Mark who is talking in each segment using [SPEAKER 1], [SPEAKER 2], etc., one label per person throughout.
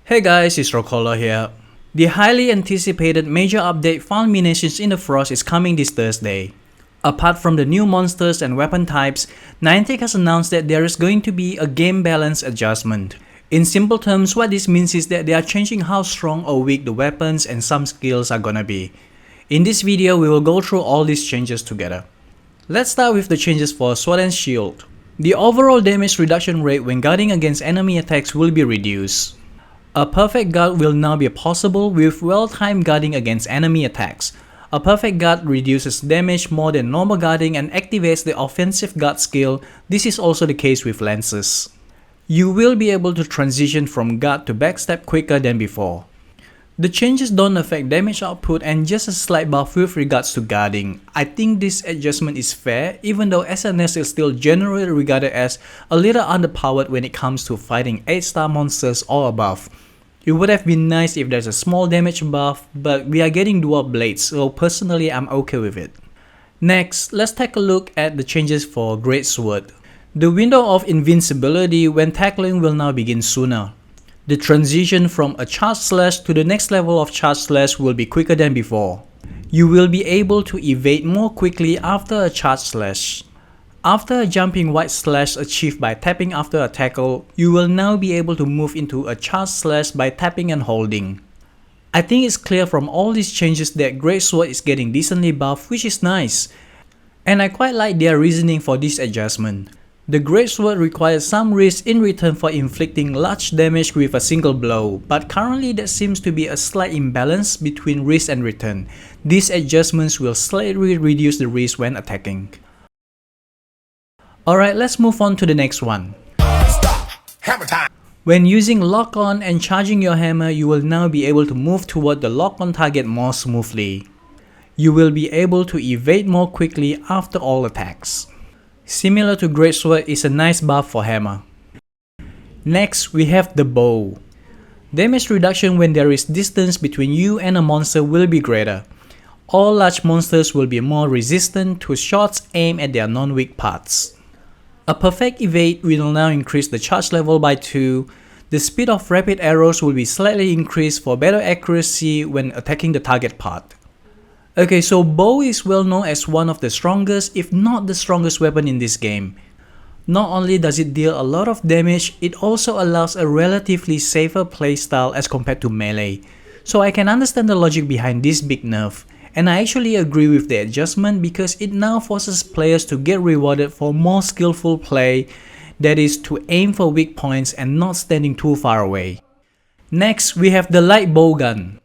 [SPEAKER 1] Hey guys, it's Rocola here. The highly anticipated major update Fulminations in the Frost is coming this Thursday. Apart from the new monsters and weapon types, Niantic has announced that there is going to be a game balance adjustment. In simple terms, what this means is that they are changing how strong or weak the weapons and some skills are gonna be. In this video, we will go through all these changes together. Let's start with the changes for Sword and Shield. The overall damage reduction rate when guarding against enemy attacks will be reduced. A perfect guard will now be possible with well-timed guarding against enemy attacks. A perfect guard reduces damage more than normal guarding and activates the offensive guard skill. This is also the case with lances. You will be able to transition from guard to backstab quicker than before. The changes don't affect damage output and just a slight buff with regards to guarding. I think this adjustment is fair, even though SNS is still generally regarded as a little underpowered when it comes to fighting 8-star monsters or above. It would have been nice if there's a small damage buff, but we are getting dual blades, so personally I'm okay with it. Next, let's take a look at the changes for Great Sword. The window of invincibility when tackling will now begin sooner. The transition from a charge slash to the next level of charge slash will be quicker than before. You will be able to evade more quickly after a charge slash. After a jumping white slash achieved by tapping after a tackle, you will now be able to move into a charge slash by tapping and holding. I think it's clear from all these changes that Great Sword is getting decently buffed, which is nice. And I quite like their reasoning for this adjustment. The Great Sword requires some risk in return for inflicting large damage with a single blow, but currently there seems to be a slight imbalance between risk and return. These adjustments will slightly reduce the risk when attacking. Alright, let's move on to the next one.
[SPEAKER 2] Stop! Hammer time!
[SPEAKER 1] When using lock-on and charging your hammer, you will now be able to move toward the lock-on target more smoothly. You will be able to evade more quickly after all attacks. Similar to Great Sword is a nice buff for hammer. Next, we have the bow. Damage reduction when there is distance between you and a monster will be greater. All large monsters will be more resistant to shots aimed at their non-weak parts. A perfect evade will now increase the charge level by 2. The speed of rapid arrows will be slightly increased for better accuracy when attacking the target part. Okay, so bow is well known as one of the strongest, if not the strongest weapon in this game. Not only does it deal a lot of damage, it also allows a relatively safer playstyle as compared to melee. So I can understand the logic behind this big nerf. And I actually agree with the adjustment because it now forces players to get rewarded for more skillful play, that is to aim for weak points and not standing too far away. Next, we have the light bow gun.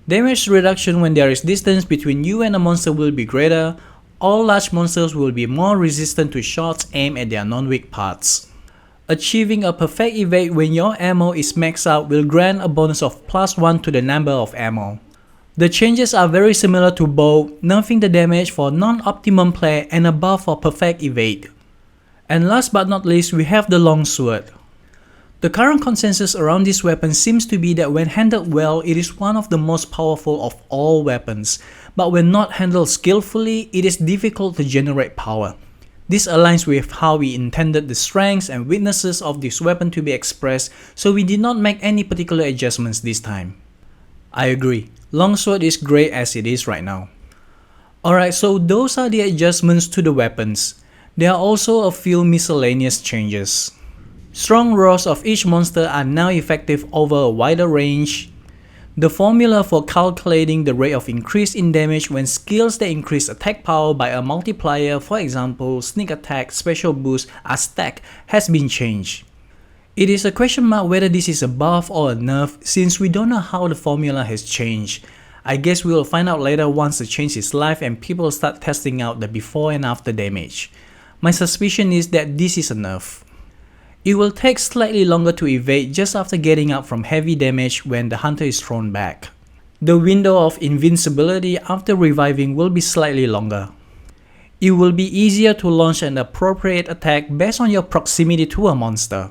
[SPEAKER 1] Damage reduction when there is distance between you and a monster will be greater. All large monsters will be more resistant to shots aimed at their non-weak parts. Achieving a perfect evade when your ammo is maxed out will grant a bonus of +1 to the number of ammo. The changes are very similar to bow, nerfing the damage for non-optimum play and a buff for perfect evade. And last but not least, we have the longsword. The current consensus around this weapon seems to be that when handled well, it is one of the most powerful of all weapons, but when not handled skillfully, it is difficult to generate power. This aligns with how we intended the strengths and weaknesses of this weapon to be expressed, so we did not make any particular adjustments this time. I agree, longsword is great as it is right now. Alright, so those are the adjustments to the weapons. There are also a few miscellaneous changes. Strong roars of each monster are now effective over a wider range. The formula for calculating the rate of increase in damage when skills that increase attack power by a multiplier, for example sneak attack, special boost, are stacked, has been changed. It is a question mark whether this is a buff or a nerf since we don't know how the formula has changed. I guess we will find out later once the change is live and people start testing out the before and after damage. My suspicion is that this is a nerf. It will take slightly longer to evade just after getting up from heavy damage when the hunter is thrown back. The window of invincibility after reviving will be slightly longer. It will be easier to launch an appropriate attack based on your proximity to a monster.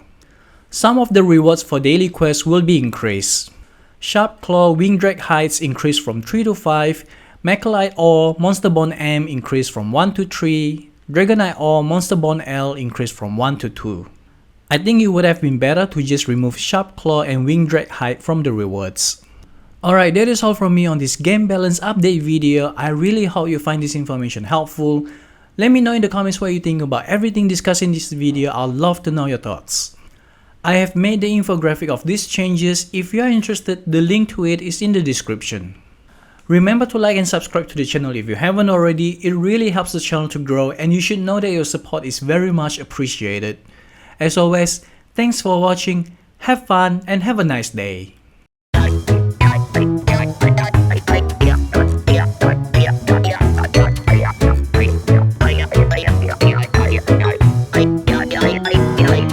[SPEAKER 1] Some of the rewards for daily quests will be increased. Sharp Claw Wing Drag heights increased from 3 to 5, Mechalite Ore Monsterborn M increased from 1 to 3, Dragonite Ore Monsterborn L increased from 1 to 2. I think it would have been better to just remove Sharp Claw and Wing Drag Height from the rewards. Alright, that is all from me on this game balance update video. I really hope you find this information helpful. Let me know in the comments what you think about everything discussed in this video. I'd love to know your thoughts. I have made the infographic of these changes. If you are interested, the link to it is in the description. Remember to like and subscribe to the channel if you haven't already. It really helps the channel to grow and you should know that your support is very much appreciated. As always, thanks for watching, have fun and have a nice day.